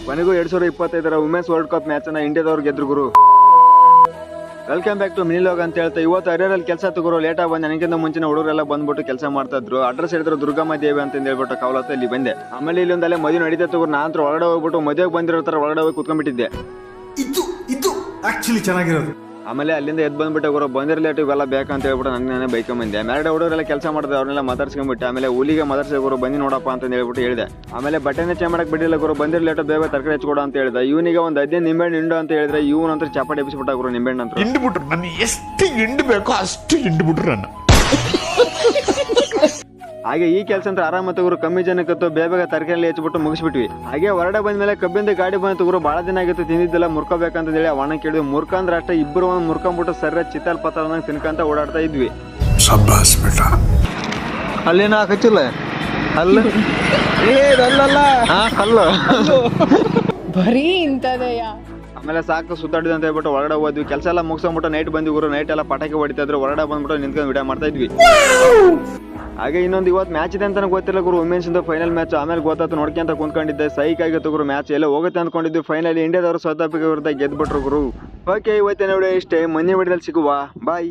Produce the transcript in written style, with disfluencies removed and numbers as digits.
ಕೊನೆಗೂ 2025 women's world cup match ಅನ್ನ ಇಂಡಿಯಾದವ್ರು ಗೆದ್ರು ಗುರು. Welcome back to mini log ಅಂತ ಹೇಳ್ತಾ ಇವತ್ತು ಅರಿಯರಲ್ಲಿ ಕೆಲಸ ತಗೋರು ಲೇಟ್ ಆಗಿ ಬಂದು ನನಗಿಂತ ಮುಂಚಿನ ಹುಡುಗರೆಲ್ಲ ಬಂದ್ಬಿಟ್ಟು ಕೆಲಸ ಮಾಡ್ತಾ ಇದ್ರು. ಅಡ್ರೆಸ್ ಹೇಳಿದ್ರು ದುರ್ಗಮ್ಮ ದೇವಿ ಅಂತ ಹೇಳ್ಬಿಟ್ಟು ಕವಲತ್ತ ಇಲ್ಲಿ ಬಂದೆ. ಆಮೇಲೆ ಇಲ್ಲಿ ಒಂದಲ್ಲೇ ಮದುವೆ ನಡೀತಾ ತಗೋರು. ನಾನು ಒಳಗಡೆ ಹೋಗ್ಬಿಟ್ಟು ಮದುವೆಗೆ ಬಂದಿರೋ ತರ ಒಳಗಡೆ ಹೋಗಿ ಕುತ್ಕೊಂಡ್ಬಿಟ್ಟಿದ್ದೆ. ಇದು ಆಕ್ಚುಲಿ ಚೆನ್ನಾಗಿರೋದು. ಆಮೇಲೆ ಅಲ್ಲಿಂದ ಎದ್ದು ಬಂದ್ಬಿಟ್ಟು ಅವರು ಬಂದಿರಲೇಟ್ ಇವೆಲ್ಲ ಬೇಕಂತ ಹೇಳ್ಬಿಟ್ಟು ನಾನೇ ಬೈಕೊಂಬಂದೆ. ಮೇಲ್ಗಡೆ ಹುಡುಗರೆಲ್ಲ ಕೆಲಸ ಮಾಡಿದೆ, ಅವ್ರನ್ನೆಲ್ಲ ಮಾತಾಡ್ಸ್ಕೊಂಡ್ಬಿಟ್ಟೆ. ಆಮೇಲೆ ಹುಲಿಗೆ ಮಾತಾಡ್ಸೋರು ಬಂದು ನೋಡಪ್ಪ ಅಂತ ಹೇಳ್ಬಿಟ್ಟು ಹೇಳಿದೆ. ಆಮೇಲೆ ಬಟ್ಟೆನೇ ಚೇಂಜ್ ಮಾಡಕ್ ಬಿಟ್ಟಿಲ್ಲ ಗುರು. ಬಂದಿರಲೇಟ್ ಬೇಗ ತರಕಾರಿ ಹಚ್ಕೊಡ ಅಂತ ಹೇಳಿದೆ. ಇವನಿಗೆ ಒಂದು 15 ನಿಂಬೆಹಣ್ಣು ಹಿಂಡು ಅಂತ ಹೇಳಿದ್ರೆ ಇವನಂತರ ಚಾಪಾಟಿ ಎಬ್ಬಿಸ್ಬಿಟ್ಟ ಗುರು ನಿಂಬೆಹಣ್ಣು ಅಂತ. ಹಿಂಡ್ಬಿಟ್ರು ನಾನು ಎಷ್ಟು ಹಿಂಡು ಬೇಕೋ ಅಷ್ಟು ಹಿಂಡ್ಬಿಟ್ರು ನನ್ನ. ಹಾಗೆ ಈ ಕೆಲಸ ಅಂತ ಆರಾಮ ತಗೋರು. ಕಮ್ಮಿ ಜನಕ್ಕತ್ತು ಬೇಗ ತರಕಾರಿ ಹೆಚ್ಚಿಬಿಟ್ಟು ಮುಗಿಸ್ಬಿಟ್ವಿ. ಹಾಗೆ ಹೊರಡೆ ಬಂದ್ಮೇಲೆ ಕಬ್ಬಿಂದ ಗಾಡಿ ಬಂದು ತಗೋರು. ಭಾಳ ದಿನ ಆಗಿತ್ತು ತಿಂದಿದ್ದೆಲ್ಲ ಮುರ್ಕೋಬೇಕಂತ ಹೇಳಿ ಅವನ ಕೇಳಿದ್ವಿ. ಮುರ್ಕಂದ್ರೆ ಅಷ್ಟೇ ಇಬ್ಬರು ಒಂದು ಮುರ್ಕೊಂಡ್ಬಿಟ್ಟು ಸರಿ ಚಿತ್ತಲ್ ಪತ್ರ ತಿನ್ಕಂತ ಓಡಾಡ್ತಾ ಇದ್ವಿ. ಅಲ್ಲೇನ ಹಾಕಚ್ಚಿಲ್ಲ ಅಲ್ಲ ಅಲ್ಲ ಬರೀ ಇಂಥದೆಯ. ಆಮೇಲೆ ಸಾಕು ಸುತ್ತಾಡಿದ ಅಂತ ಹೇಳ್ಬಿಟ್ಟು ಹೊರಗಡೆ ಹೋದ್ವಿ. ಕೆಲಸ ಎಲ್ಲ ಮುಗಿಸ್ಬಿಟ್ಟು ನೈಟ್ ಬಂದ್ವಿ ಗುರು. ನೈಟ್ ಎಲ್ಲ ಪಟಾಕಿ ಹೊಡಿತಾ ಇದ್ರು. ಹೊರಗಡೆ ಬಂದ್ಬಿಟ್ಟು ನಿಂತ್ಕೊಂಡು ವಿಡಿಯೋ ಮಾಡ್ತಾ ಇದ್ವಿ. ಹಾಗೆ ಇನ್ನೊಂದು ಇವತ್ತು ಮ್ಯಾಚ್ ಇದೆ ಅಂತ ಗೊತ್ತಿಲ್ಲ ಗುರು. ವುಮೆನ್ಸ್ ಇಂದ ಫೈನಲ್ ಮ್ಯಾಚ್. ಆಮೇಲೆ ಗೊತ್ತಾಯ್ತು ನೋಡ್ಕೊಂತ ಕುಂತ್ಕೊಂಡಿದ್ದೆ. ಸೈಕ್ ಆಗಿತ್ತು ಗುರು. ಮ್ಯಾಚ್ ಎಲ್ಲ ಹೋಗುತ್ತೆ ಅಂದ್ಕೊಂಡಿದ್ವಿ. ಫೈನಲ್ ಇಂಡಿಯಾದವರು ಸೌತ್ ಆಫ್ರಿಕಾ ವಿರುದ್ಧ ಗೆದ್ಬಿಟ್ರು ಗುರು. ಓಕೆ ಇವತ್ತಿನ ವಿಡಿಯೋ ಇಷ್ಟೇ. ಮುಂದಿನ ವಿಡಿಯೋದಲ್ಲಿ ಸಿಗುವ. ಬಾಯ್.